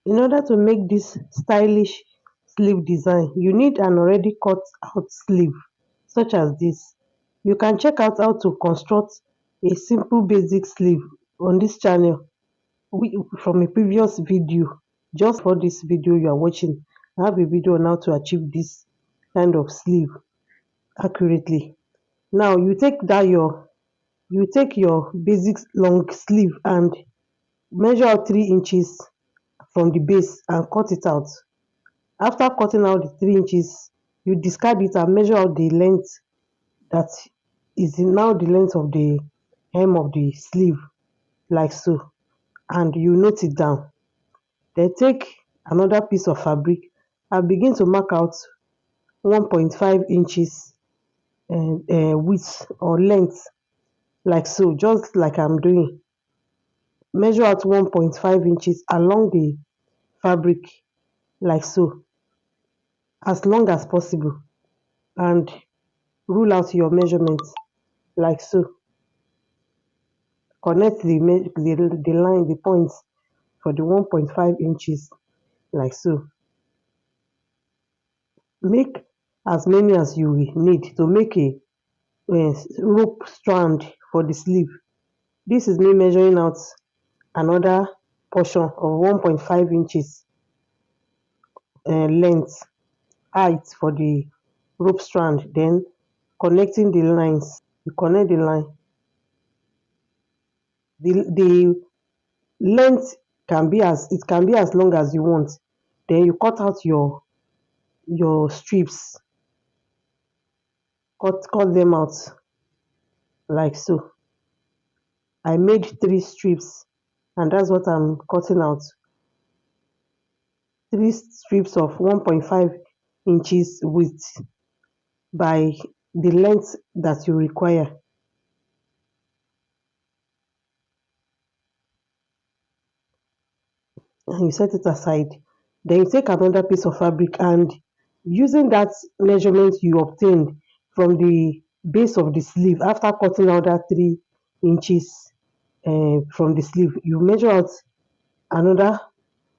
In order to make this stylish sleeve design, you need an already cut out sleeve such as this. You can check out how to construct a simple basic sleeve on this channel from a previous video. Just for this video you are watching, I have a video on how to achieve this kind of sleeve accurately. Now you take your basic long sleeve and measure out 3 inches from the base and cut it out. After cutting out the 3 inches, you discard it and measure out the length that is now the length of the hem of the sleeve, like so, and you note it down. Then take another piece of fabric and begin to mark out 1.5 inches width or length, like so, just like I'm doing. Measure out 1.5 inches along the fabric, like so, as long as possible, and rule out your measurements, like so. Connect the line, the points for the 1.5 inches, like so. Make as many as you will need to make a rope strand for the sleeve. This is me measuring out another portion of 1.5 inches length height for the rope strand, then connecting the lines. You connect the line. The length can be as long as you want. Then you cut out your strips, cut them out, like so. I made 3 strips, and that's what I'm cutting out. 3 strips of 1.5 inches width by the length that you require. And you set it aside. Then you take another piece of fabric and using that measurement you obtained from the base of the sleeve after cutting out that 3 inches from the sleeve, you measure out another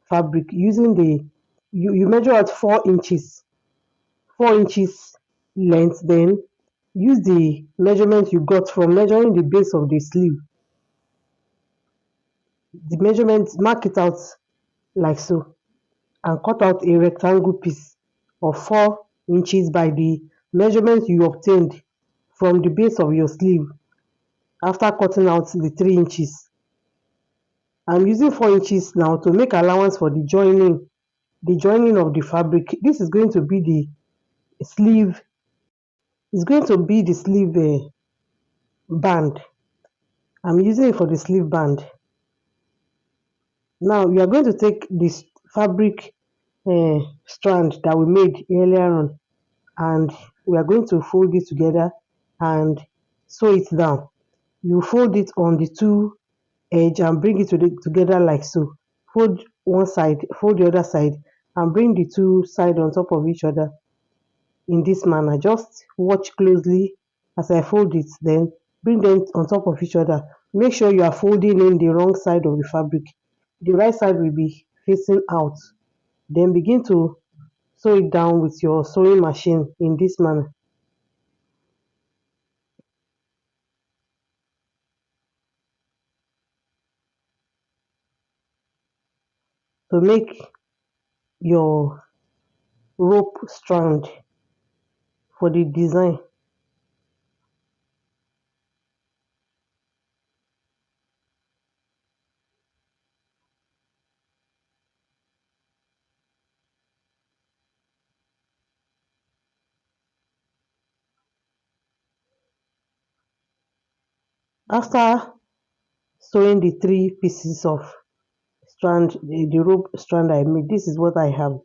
fabric using you measure out 4 inches length, then use the measurement you got from measuring the base of the sleeve. The measurement, mark it out like so, and cut out a rectangle piece of 4 inches by the measurement you obtained from the base of your sleeve after cutting out the 3 inches. I'm using 4 inches now to make allowance for the joining of the fabric. This is going to be the sleeve, it's going to be the sleeve band. I'm using it for the sleeve band. Now we are going to take this fabric strand that we made earlier on, and we are going to fold it together and sew it down. You fold it on the two edge and bring it together like so. Fold one side, fold the other side, and bring the two sides on top of each other in this manner. Just watch closely as I fold it, then bring them on top of each other. Make sure you are folding in the wrong side of the fabric. The right side will be facing out. Then begin to sew it down with your sewing machine in this manner to make your rope strand for the design. After sewing the 3 pieces of strand, the rope strand I made, this is what I have.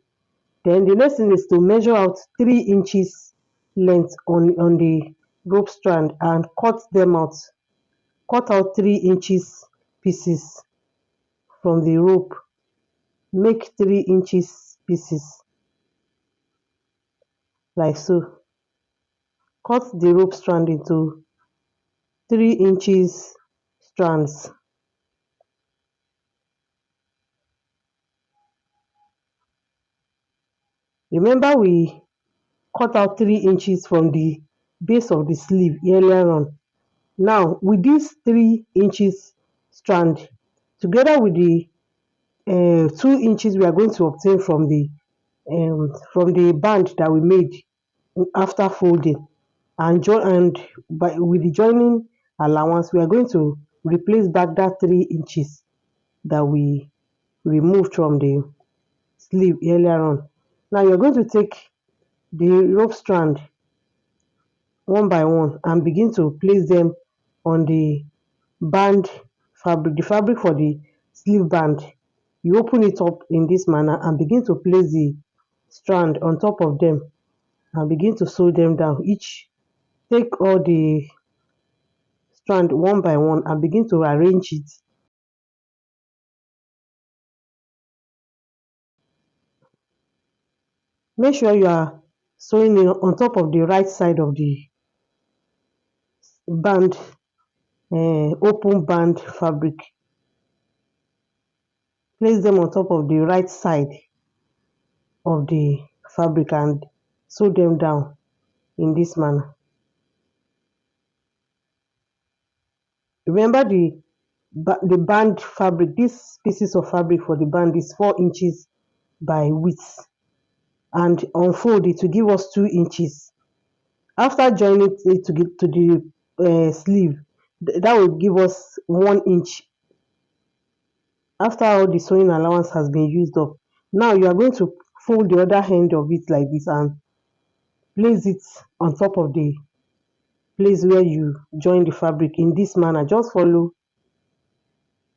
Then the next thing is to measure out 3 inches length on the rope strand and cut them out. Cut out 3 inches pieces from the rope. Make 3 inches pieces like so. Cut the rope strand into 3 inches strands. Remember we cut out 3 inches from the base of the sleeve earlier on. Now with this 3 inches strand, together with the 2 inches we are going to obtain from the band that we made after folding, and with the joining allowance, we are going to replace back that 3 inches that we removed from the sleeve earlier on. Now you're going to take the rope strand one by one and begin to place them on the band fabric, the fabric for the sleeve band. You open it up in this manner and begin to place the strand on top of them and begin to sew them down. Each take all the strand one by one and begin to arrange it. Make sure you are sewing it on top of the right side of the band, open band fabric. Place them on top of the right side of the fabric and sew them down in this manner. Remember the band fabric, these pieces of fabric for the band is 4 inches by width, and unfold it to give us 2 inches. After joining it to the sleeve, that will give us 1 inch after all the sewing allowance has been used up. Now you are going to fold the other end of it like this and place it on top of the place where you join the fabric in this manner. Just follow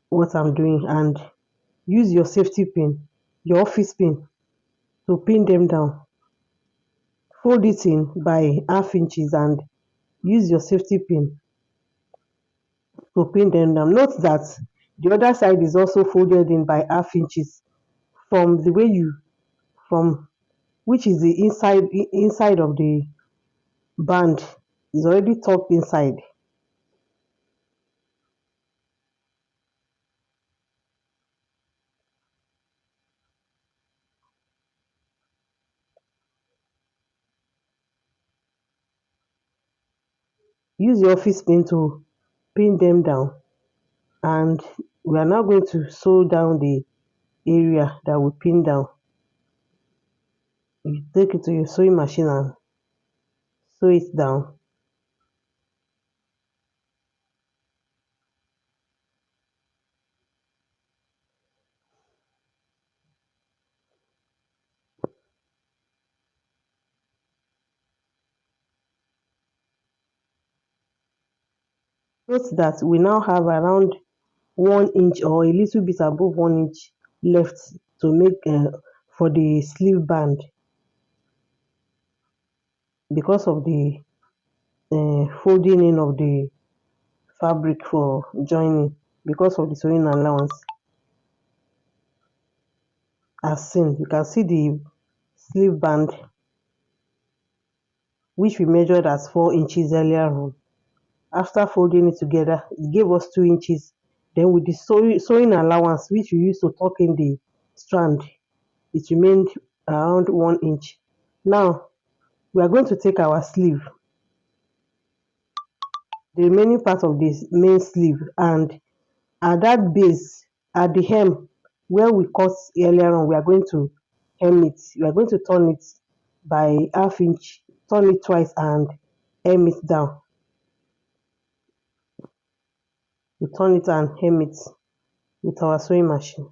what I'm doing and use your safety pin, your office pin, to pin them down. Fold it in by half inches and use your safety pin to pin them down. Note that the other side is also folded in by half inches from the way you from which is the inside of the band is already tucked inside. Use your office pin to pin them down, and we are now going to sew down the area that we pin down. You take it to your sewing machine and sew it down. Note that we now have around 1 inch or a little bit above 1 inch left to make for the sleeve band because of the folding in of the fabric for joining, because of the sewing allowance. As seen, you can see the sleeve band which we measured as 4 inches earlier on. After folding it together, it gave us 2 inches. Then with the sewing allowance which we used to tuck in the strand, it remained around 1 inch. Now we are going to take our sleeve, the remaining part of this main sleeve, and at that base, at the hem where we cut earlier on, we are going to hem it. We are going to turn it by half inch, turn it twice and hem it down. We turn it and hem it with our sewing machine.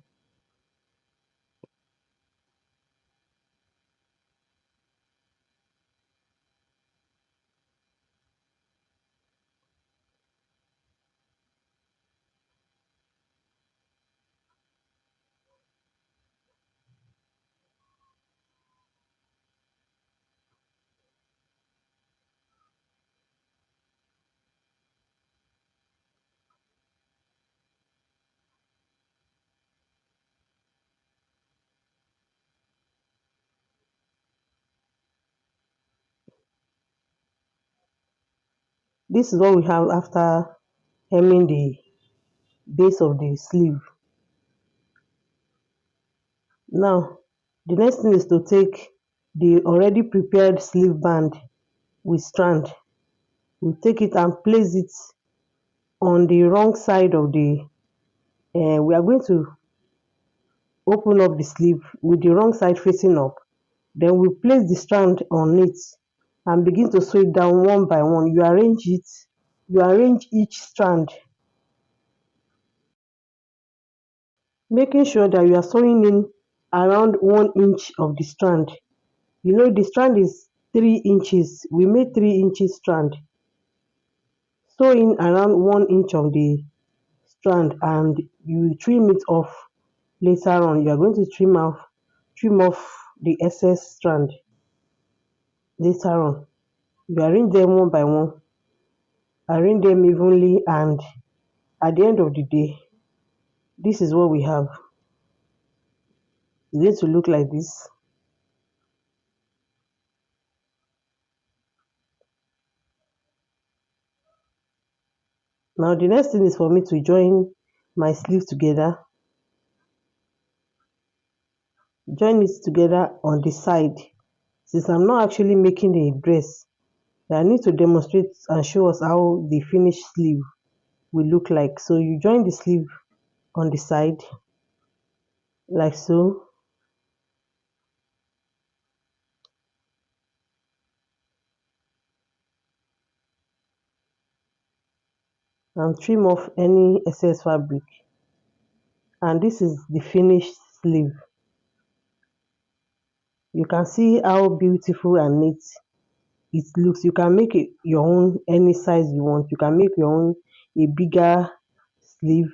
This is what we have after hemming the base of the sleeve. Now, the next thing is to take the already prepared sleeve band with strand. We take it and place it on the wrong side of the we are going to open up the sleeve with the wrong side facing up. Then we place the strand on it and begin to sew it down one by one. You arrange each strand, making sure that you are sewing in around 1 inch of the strand. You know the strand is 3 inches. We made 3 inches strand. Sew in around 1 inch of the strand and you trim it off later on. You are going to trim off the excess strand later on. You arrange them one by one, arrange them evenly, and at the end of the day, this is what we have. It's going to look like this. Now the next thing is for me to join my sleeve together. Join it together on the side. Since I'm not actually making a dress, I need to demonstrate and show us how the finished sleeve will look like. So you join the sleeve on the side like so, and trim off any excess fabric, and this is the finished sleeve. You can see how beautiful and neat it looks. You can make it your own any size you want. You can make your own a bigger sleeve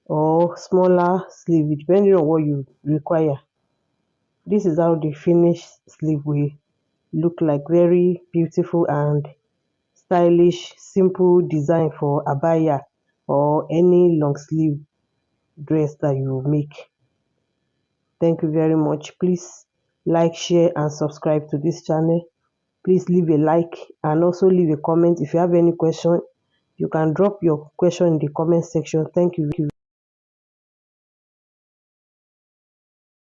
or smaller sleeve depending on what you require. This is how the finished sleeve will look like. Very beautiful and stylish, simple design for abaya or any long sleeve dress that you make. Thank you very much. Please like, share and subscribe to this channel. Please leave a like and also leave a comment. If you have any question, you can drop your question in the comment section. Thank you.